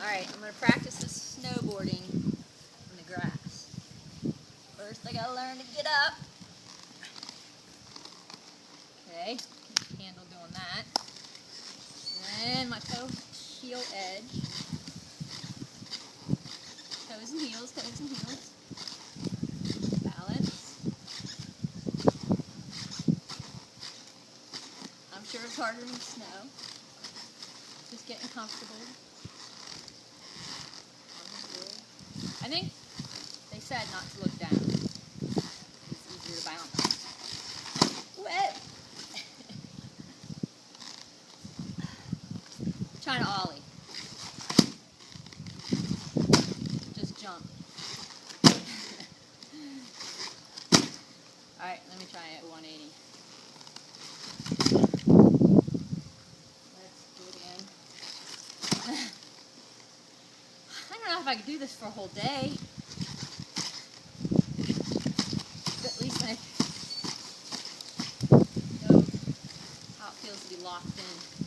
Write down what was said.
Alright, I'm going to practice this snowboarding in the grass. First I gotta learn to get up. Okay, handle doing that. Then my toe heel edge. Toes and heels, toes and heels. Balance. I'm sure it's harder in the snow. Just getting comfortable. I think they said not to look down. It's easier to bounce. Wet! Trying to ollie. Just jump. Alright, let me try it at 180. Let's do it again. I don't know if I could do this for a whole day. But at least I know how it feels to be locked in.